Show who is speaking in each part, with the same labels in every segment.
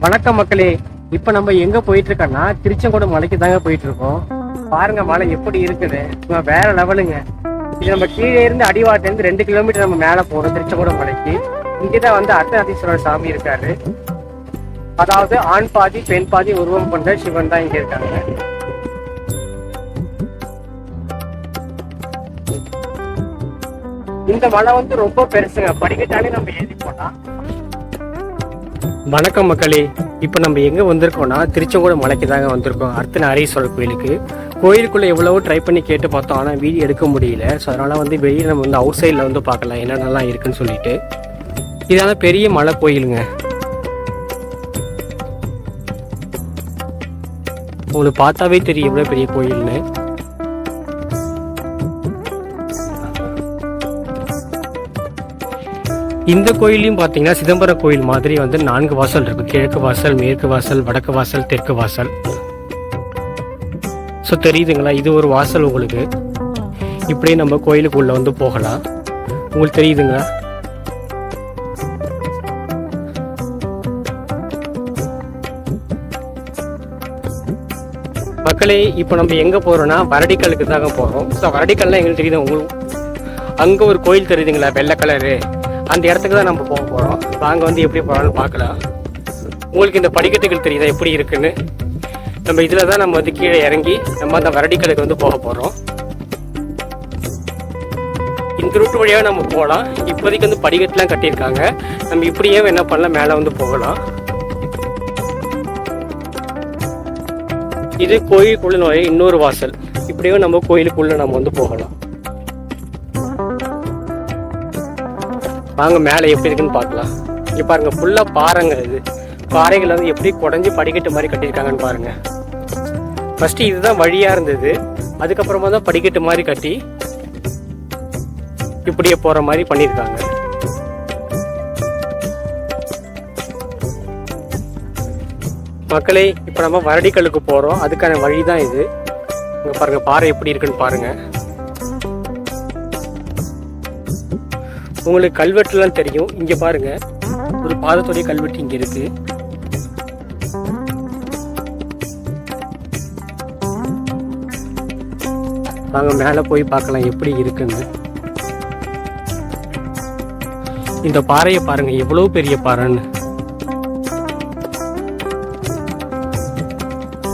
Speaker 1: வணக்கம் மக்களே. இப்ப நம்ம எங்க போயிட்டு இருக்கோம்னா திருச்செங்கோடு மலைக்கு தாங்க போயிட்டு இருக்கோம். பாருங்க மலை எப்படி இருக்குது, வேற லெவலுங்க. இது நம்ம கீழே இருந்து அடிவாரத்துல இருந்து 2 கிலோமீட்டர் நம்ம மேல போறோம் திருச்செங்கோடு மலைக்கு. இங்கதான் வந்து அர்த்தநாதீஸ்வரர் சாமி இருக்காரு. அதாவது ஆண் பாதி பெண் பாதி உருவம் கொண்ட சிவன் தான் இங்க இருக்காங்க. இந்த மலை வந்து ரொம்ப பெருசுங்க, படிக்கட்டாலே நம்ம ஏறி போலாம். வணக்கம் மக்களே. இப்போ நம்ம எங்கே வந்திருக்கோம்னா திருச்செங்கோடு மலைக்கு தாங்க வந்திருக்கோம், அர்த்தநாரீஸ்வரர் கோயிலுக்கு. கோயிலுக்குள்ளே எவ்வளவோ ட்ரை பண்ணி கேட்டு பார்த்தோம், ஆனால் வீடியோ எடுக்க முடியல. ஸோ அதனால் வந்து வெளியே நம்ம வந்து அவுட் சைடில் வந்து பார்க்கலாம் என்னென்னலாம் இருக்குன்னு சொல்லிட்டு. இதான பெரிய மலை கோயிலுங்க. உங்களுக்கு பார்த்தாவே தெரியும் எவ்வளோ பெரிய கோயில்னு. இந்த கோயிலையும் பார்த்தீங்கன்னா சிதம்பரம் கோயில் மாதிரி வந்து 4 வாசல் இருக்கு. கிழக்கு வாசல், மேற்கு வாசல், வடக்கு வாசல், தெற்கு வாசல். ஸோ தெரியுதுங்களா, இது ஒரு வாசல். உங்களுக்கு இப்படியே நம்ம கோயிலுக்குள்ள வந்து போகலாம். உங்களுக்கு தெரியுதுங்களா? மக்களே, இப்போ நம்ம எங்கே போகிறோம்னா வரடிக்கலுக்கு தாங்க போகிறோம். ஸோ வரடிக்கல்லாம் எங்களுக்கு தெரியுது. உங்களுக்கு அங்கே ஒரு கோயில் தெரியுதுங்களா, வெள்ளை கலரு, அந்த இடத்துக்கு தான் நம்ம போக போகிறோம். வாங்க வந்து எப்படி போகிறோம்னு பார்க்கலாம். உங்களுக்கு இந்த படிக்கட்டுகள் தெரியுதா எப்படி இருக்குன்னு? நம்ம இதில் தான் நம்ம வந்து கீழே இறங்கி நம்ம அந்த வரடிக்கலுக்கு வந்து போக போகிறோம். இந்த ரூட்டு வழியாக நம்ம போகலாம். இப்போதைக்கு வந்து படிக்கட்டுலாம் கட்டியிருக்காங்க. நம்ம இப்படியே என்ன பண்ணலாம், மேலே வந்து போகலாம். இது கோயிலுக்குள்ள நுழைய இன்னொரு வாசல். இப்படியே நம்ம கோயிலுக்குள்ள நம்ம வந்து போகலாம். வாங்க மேலே எப்படி இருக்குன்னு பார்க்கலாம். இங்கே பாருங்க, ஃபுல்லாக பாறைங்க. இது பாறைகள் வந்து எப்படி குடஞ்சி படிக்கட்டு மாதிரி கட்டியிருக்காங்கன்னு பாருங்க. ஃபர்ஸ்ட் இதுதான் வழியா இருந்தது, அதுக்கப்புறமா தான் படிக்கட்டு மாதிரி கட்டி இப்படியே போற மாதிரி பண்ணியிருக்காங்க. மக்களே, இப்போ நம்ம வரடிக்கலுக்கு போறோம். அதுக்கான வழி தான் இது. இங்க பாருங்க பாறை எப்படி இருக்குன்னு பாருங்க. உங்களுக்கு கல்வெட்டுலாம் தெரியும். இங்க பாருங்க, ஒரு பாதத்துடைய கல்வெட்டு இங்க இருக்கு. வாங்க மேல போய் பார்க்கலாம் எப்படி இருக்குன்னு. இந்த பாறையை பாருங்க, எவ்வளவு பெரிய பாறைன்னு.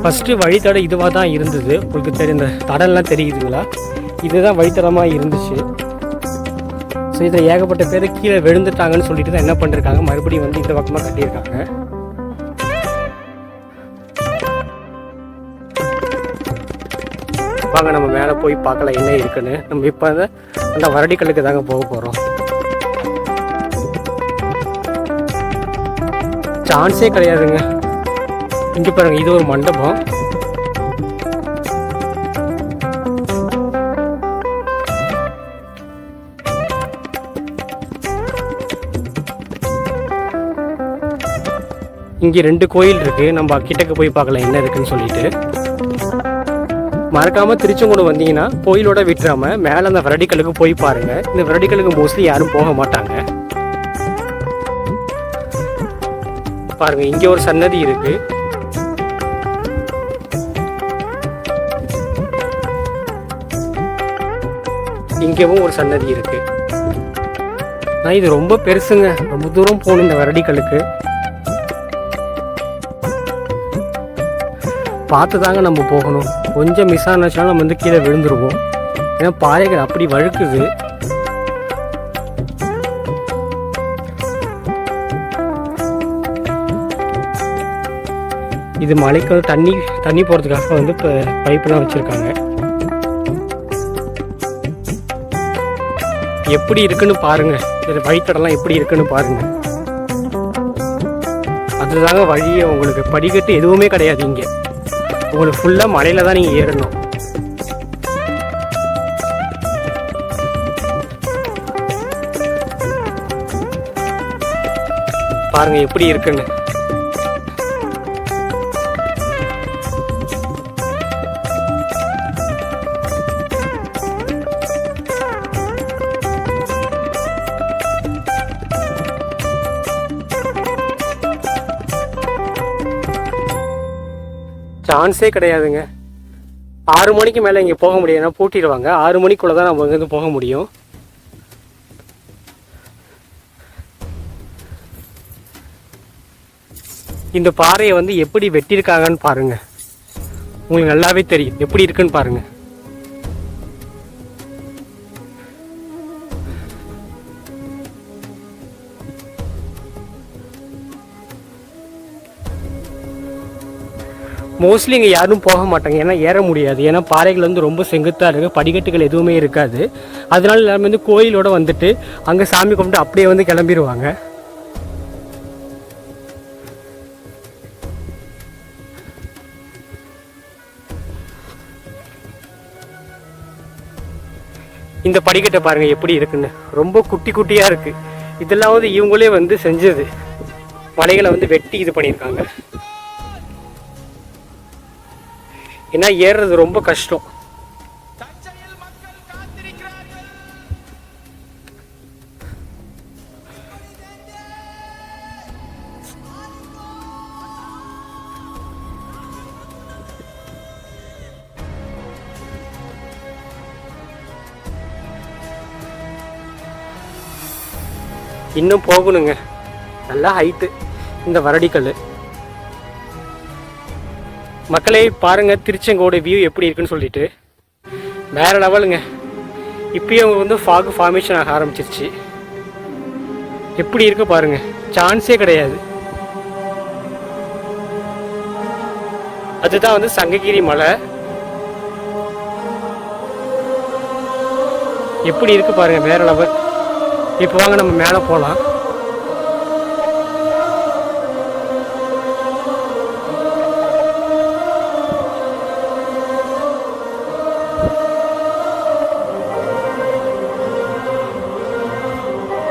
Speaker 1: ஃபர்ஸ்ட் வழித்தடம் இதுவா தான் இருந்தது. உங்களுக்கு தெரியும், இந்த தடம்லாம் தெரியுதுங்களா, இதுதான் வழித்தடமா இருந்துச்சு. ஸோ இதில் ஏகப்பட்ட பேர் கீழே விழுந்துட்டாங்கன்னு சொல்லிட்டு தான் என்ன பண்ணிருக்காங்க, மறுபடியும் வந்து இந்த பக்கமாக கட்டியிருக்காங்க. வாங்க நம்ம மேலே போய் பார்க்கலாம் என்ன இருக்குன்னு. நம்ம இப்போ அந்த வரடிக்கலுக்கு தாங்க போக போகிறோம். சான்ஸே கிடையாதுங்க. இங்கே பாருங்க, இது ஒரு மண்டபம். இங்கே 2 கோயில் இருக்கு. நம்ம கிட்டக்கு போய் பார்க்கலாம் என்ன இருக்குன்னு சொல்லிட்டு. மறக்காம திருச்செங்கோடு வந்தீங்கன்னா கோயிலோட விட்டுறாம மேல அந்த வரடிக்கலுக்கு போய் பாருங்க. இந்த வரடிக்கலுக்கு மோஸ்ட்லி யாரும் போக மாட்டாங்க. பாருங்க, இங்க ஒரு சன்னதி இருக்கு. இங்கவும் ஒரு சன்னதி இருக்கு. நான் இது ரொம்ப பெருசுங்க, ரொம்ப தூரம் போகணும் இந்த வரடிக்கலுக்கு. பார்த்து தாங்க நம்ம போகணும். கொஞ்சம் மிஸ் ஆனாச்சுனாலும் நம்ம வந்து கீழே விழுந்துருவோம். ஏன்னா பாறைகள் அப்படி வழுக்குது. இது மலைக்கு தண்ணி போகிறதுக்காக வந்து இப்போ பைப்பெல்லாம் வச்சுருக்காங்க. எப்படி இருக்குன்னு பாருங்க, இது வழித்தடம்லாம் எப்படி இருக்குன்னு பாருங்க. அதுதாங்க வழியே. உங்களுக்கு படிக்கட்டு எதுவுமே கிடையாது இங்கே. உங்களுக்கு ஃபுல்லாக மலையில தான் நீங்கள் ஏறணும். பாருங்க எப்படி இருக்குன்னு. சான்ஸே கிடையாதுங்க. 6 மணிக்கு மேலே இங்கே போக முடியாது, ஏன்னா பூட்டிடுவாங்க. 6 மணிக்குள்ளே தான் நம்ம இங்கேருந்து போக முடியும். இந்த பாறையை வந்து எப்படி வெட்டியிருக்காங்கன்னு பாருங்க, உங்களுக்கு நல்லாவே தெரியும் எப்படி இருக்குன்னு பாருங்க. மோஸ்ட்லி இங்கே யாரும் போக மாட்டாங்க, ஏன்னா ஏற முடியாது. ஏன்னா பாறைகள் வந்து ரொம்ப செங்குத்தாக இருக்குது, படிக்கட்டுகள் எதுவுமே இருக்காது. அதனால எல்லாருமே வந்து கோயிலோடு வந்துட்டு அங்கே சாமி கும்பிட்டு அப்படியே வந்து கிளம்பிடுவாங்க. இந்த படிக்கட்டை பாருங்கள் எப்படி இருக்குன்னு, ரொம்ப குட்டி குட்டியாக இருக்குது. இதெல்லாம் வந்து இவங்களே வந்து செஞ்சது, மலைகளை வந்து வெட்டி இது பண்ணியிருக்காங்க. ஏன்னா ஏறுறது ரொம்ப கஷ்டம். இன்னும் போகணுங்க, நல்லா ஹைட்டு இந்த வரடிக்கல். மக்களே பாருங்க திருச்செங்கோட வியூ எப்படி இருக்குன்னு சொல்லிட்டு, வேற லெவலுங்க. இப்பயே அவங்க வந்து ஃபாக் ஃபார்மேஷன் ஆக ஆரம்பிச்சிருச்சு. எப்படி இருக்கு பாருங்க, சான்ஸே கிடையாது. அதுதான் வந்து சங்ககிரி மலை. எப்படி இருக்கு பாருங்க, வேற லெவல். இப்போ வாங்க நம்ம மேலே போகலாம்.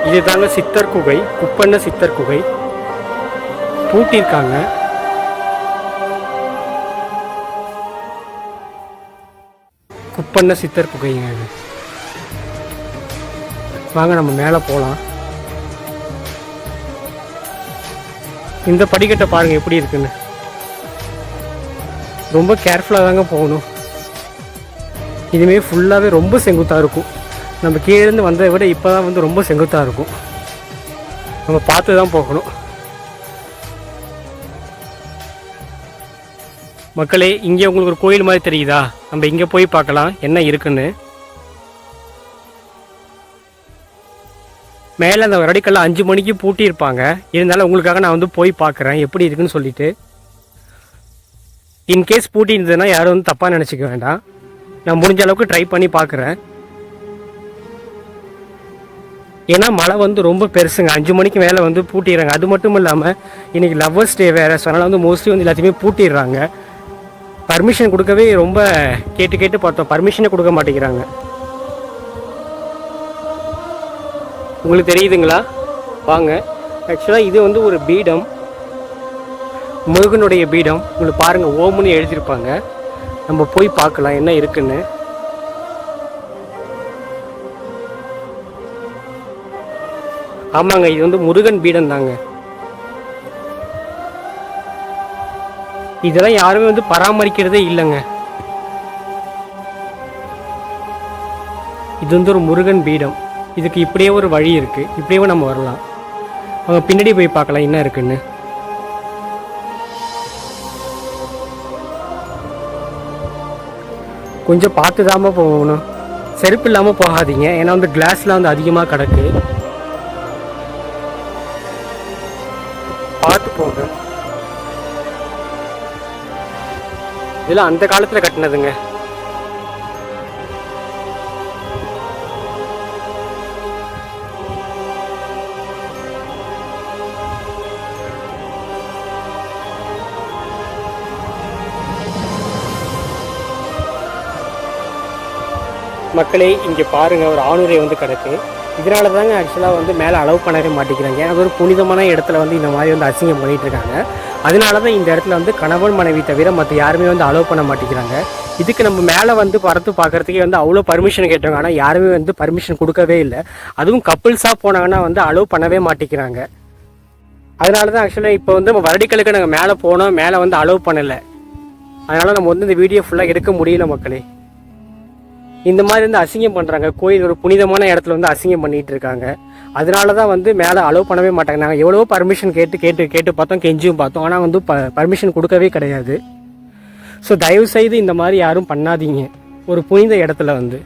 Speaker 1: இதுதாங்க சித்தர் குகை, குப்பண்ண சித்தர் குகை. பூட்டியிருக்காங்க. குப்பண்ண சித்தர் குகைங்க இது. வாங்க நம்ம மேலே போகலாம். இந்த படிக்கட்டை பாருங்கள் எப்படி இருக்குன்னு. ரொம்ப கேர்ஃபுல்லாக தாங்க போகணும். இதுமாரி ஃபுல்லாகவே ரொம்ப செங்குத்தாக இருக்கும். நம்ம கீழேருந்து வந்ததை விட இப்போ தான் வந்து ரொம்ப செங்குத்தாக இருக்கும். நம்ம பார்த்து தான் போகணும். மக்களே இங்கே உங்களுக்கு ஒரு கோயில் மாதிரி தெரியுதா? நம்ம இங்கே போய் பார்க்கலாம் என்ன இருக்குன்னு. மேலே அந்த வரடிக்கல்ல 5 மணிக்கு பூட்டியிருப்பாங்க. இருந்தாலும் உங்களுக்காக நான் வந்து போய் பார்க்குறேன் எப்படி இருக்குன்னு சொல்லிட்டு. இன்கேஸ் பூட்டி இருந்ததுன்னா யாரும் வந்து தப்பாக நினச்சிக்க வேண்டாம். நான் முடிஞ்ச அளவுக்கு ட்ரை பண்ணி பார்க்குறேன். ஏன்னா மழை வந்து ரொம்ப பெருசுங்க, 5 மணிக்கு மேலே வந்து பூட்டிடுறாங்க. அது மட்டும் இல்லாமல் இன்றைக்கி லவ்வர்ஸ் டே வேறு, ஸோ அதனால் வந்து மோஸ்ட்லி வந்து எல்லாத்தையுமே பூட்டிடுறாங்க. பர்மிஷன் கொடுக்கவே ரொம்ப கேட்டு கேட்டு பார்த்தோம், பர்மிஷனே கொடுக்க மாட்டேங்கிறாங்க. உங்களுக்கு தெரியுதுங்களா? வாங்க. ஆக்சுவலாக இது வந்து ஒரு பீடம், முருகனுடைய பீடம். உங்களுக்கு பாருங்கள் ஓம்னு எழுதியிருப்பாங்க. நம்ம போய் பார்க்கலாம் என்ன இருக்குன்னு. ஆமாங்க, இது வந்து முருகன் பீடம் தாங்க. இதெல்லாம் யாருமே வந்து பராமரிக்கிறதே இல்லைங்க. இது வந்து ஒரு முருகன் பீடம். இதுக்கு இப்படியே ஒரு வழி இருக்குது, இப்படியே நம்ம வரலாம். அவங்க பின்னாடி போய் பார்க்கலாம் என்ன இருக்குன்னு. கொஞ்சம் பார்த்து தாம போகணும், செருப்பு இல்லாமல் போகாதீங்க. ஏன்னா வந்து கிளாஸ்லாம் வந்து அதிகமாக கிடக்கு, பார்த்து போங்க. இதெல்லாம் அந்த காலத்தில் கட்டினதுங்க. மக்களே இங்கே பாருங்கள் ஒரு ஆணுரை வந்து கிடக்கு. இதனால தாங்க ஆக்சுவலாக வந்து மேலே அலோவ் பண்ணவே மாட்டேங்கிறாங்க. ஏன்னா ஒரு புனிதமான இடத்துல வந்து இந்த மாதிரி வந்து அசிங்கம் பண்ணிகிட்டு இருக்காங்க. அதனால தான் இந்த இடத்துல வந்து கணவன் மனைவி தவிர மற்ற யாருமே வந்து அலோவ் பண்ண மாட்டேங்கிறாங்க. இதுக்கு நம்ம மேலே வந்து பறத்து பார்க்குறதுக்கே வந்து அவ்வளோ பர்மிஷன் கேட்டாங்க, ஆனால் யாருமே வந்து பர்மிஷன் கொடுக்கவே இல்லை. அதுவும் கப்புள்ஸாக போனாங்கன்னா வந்து அலோவ் பண்ணவே மாட்டேங்கிறாங்க. அதனால தான் ஆக்சுவலாக இப்போ வந்து நம்ம வரடிக்கலுக்கு நாங்கள் மேலே போனோம், மேலே வந்து அலோவ் பண்ணலை. அதனால் நம்ம வந்து இந்த வீடியோ ஃபுல்லாக எடுக்க முடியல மக்களே. இந்த மாதிரி வந்து அசிங்கம் பண்ணுறாங்க. கோயில் ஒரு புனிதமான இடத்துல வந்து அசிங்கம் பண்ணிகிட்டு இருக்காங்க. அதனால தான் வந்து மேலே அலோவ் பண்ணவே மாட்டாங்க. நாங்கள் எவ்வளவோ பர்மிஷன் கேட்டு பார்த்தோம், கெஞ்சியும் பார்த்தோம். ஆனால் வந்து பர்மிஷன் கொடுக்கவே கிடையாது. ஸோ தயவுசெய்து இந்த மாதிரி யாரும் பண்ணாதீங்க ஒரு புனித இடத்துல வந்து.